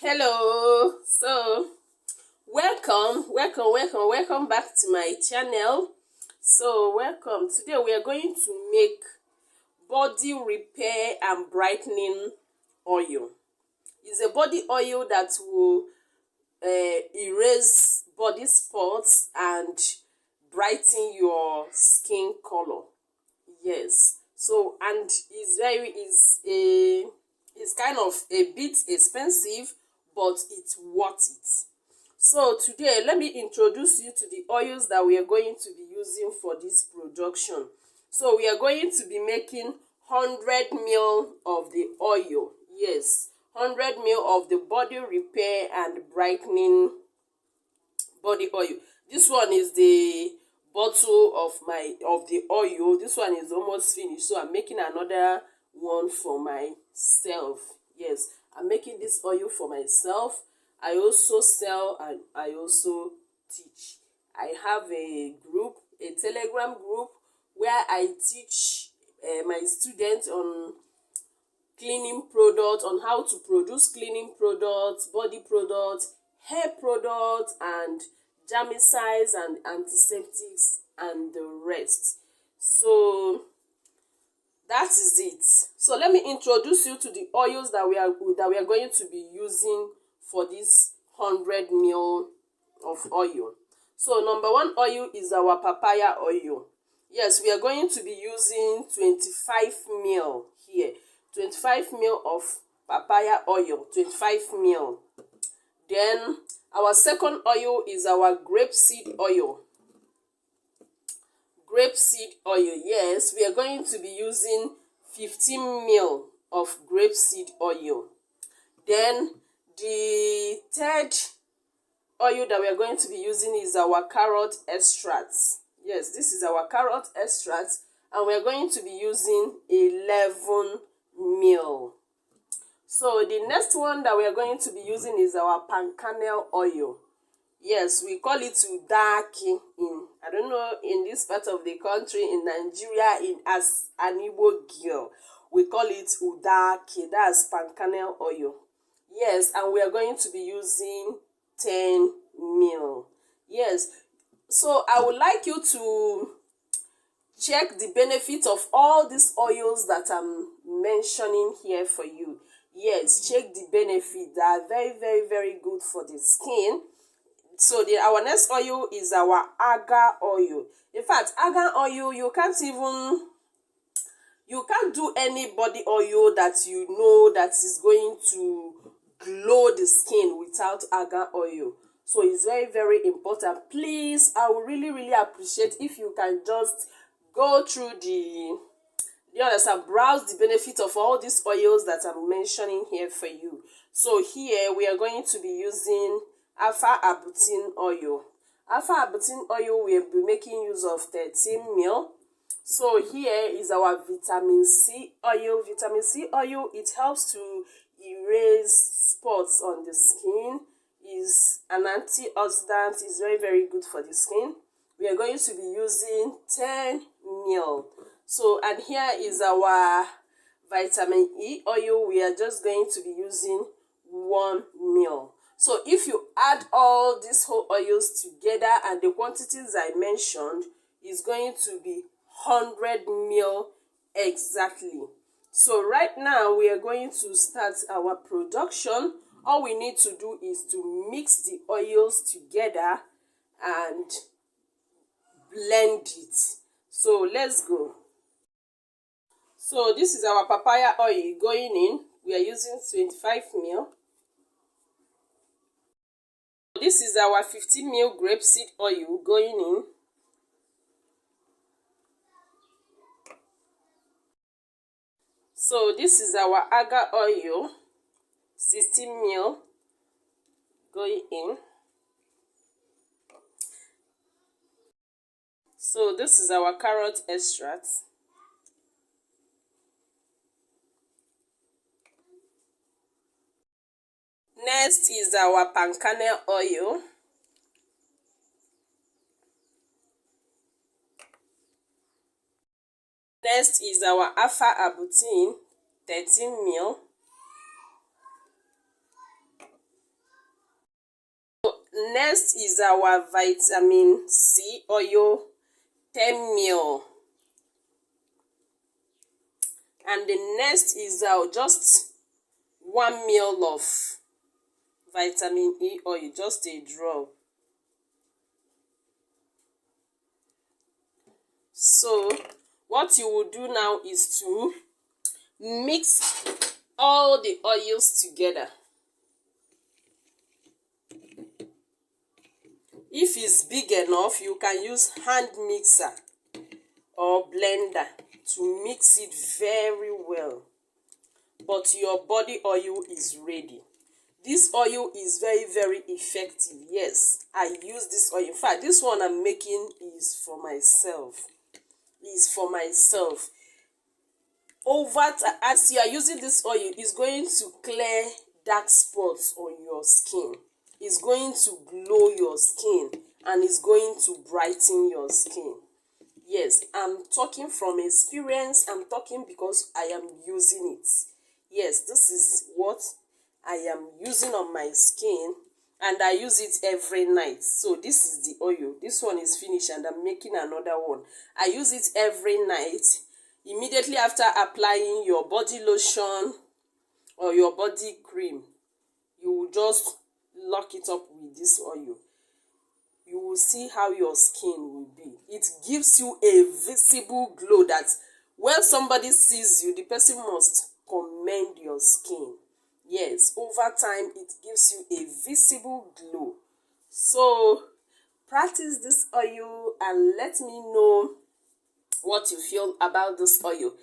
Hello. Welcome back to my channel. Welcome. Today we are going to make body repair and brightening oil. It's a body oil that will erase body spots and brighten your skin color. Yes. And it's kind of a bit expensive, but it's worth it. So today, let me introduce you to the oils that we are going to be using for this production. So we are going to be making 100 ml of the oil. Yes, 100 ml of the body repair and brightening body oil. This one is the bottle of the oil. This one is almost finished, so I'm making another one for myself. Yes, I'm making this oil for myself. I also sell and I also teach. I have a Telegram group where I teach my students on cleaning products, on how to produce cleaning products, body products, hair products, and germicides and antiseptics and the rest. So that is it. So let me introduce you to the oils that we are going to be using for this 100 ml of oil. So number one oil is our papaya oil. Yes, we are going to be using 25 ml here. 25 ml of papaya oil, 25 ml. Then our second oil is our grapeseed oil. Grapeseed oil, yes, we are going to be using 15 ml of grapeseed oil. Then the third oil that we are going to be using is our carrot extracts. Yes, this is our carrot extract, and we are going to be using 11 ml. So the next one that we are going to be using is our palm kernel oil. Yes, we call it udaki I don't know, in this part of the country, in Nigeria, as an Igbo girl, we call it udaki. That's palm kernel oil. Yes, and we are going to be using 10 ml. Yes, so I would like you to check the benefit of all these oils that I'm mentioning here for you. Yes, check the benefit. They are very, very, very good for the skin. So our next oil is our argan oil. In fact, argan oil, you can't do any body oil that you know that is going to glow the skin without argan oil. So it's very, very important. Please, I would really, really appreciate if you can just go through browse the benefit of all these oils that I'm mentioning here for you. So here we are going to be using alpha arbutin oil. Alpha arbutin oil, we will be making use of 13 ml. So here is our vitamin C oil. Vitamin C oil, it helps to erase spots on the skin. Is an antioxidant. Is very, very good for the skin. We are going to be using 10 ml. So, and here is our vitamin E oil. We are just going to be using 1 ml. So if you add all these whole oils together and the quantities I mentioned, is going to be 100 ml exactly. So right now we are going to start our production. All we need to do is to mix the oils together and blend it. So let's go. So this is our papaya oil going in. We are using 25 ml. This is our 50 ml grapeseed oil going in. So this is our argan oil, 60 ml going in. So this is our carrot extract. Next is our palm kernel oil. Next is our alpha arbutin, 13 ml. Next is our vitamin C oil, 10 ml. And the next is just 1 ml of vitamin E oil, just a drop. So what you will do now is to mix all the oils together. If it's big enough, you can use hand mixer or blender to mix it very well. But your body oil is ready. This oil is very, very effective. Yes, I use this oil. In fact, this one I'm making is for myself. As you are using this oil, it's going to clear dark spots on your skin. It's going to glow your skin, and it's going to brighten your skin. Yes, I'm talking from experience. I'm talking because I am using it. Yes, this is what I am using on my skin, and I use it every night. So this is the oil. This one is finished, and I'm making another one. I use it every night. Immediately after applying your body lotion or your body cream, you will just lock it up with this oil. You will see how your skin will be. It gives you a visible glow that when somebody sees you, the person must commend your skin. Yes, over time, it gives you a visible glow. So practice this oil and let me know what you feel about this oil.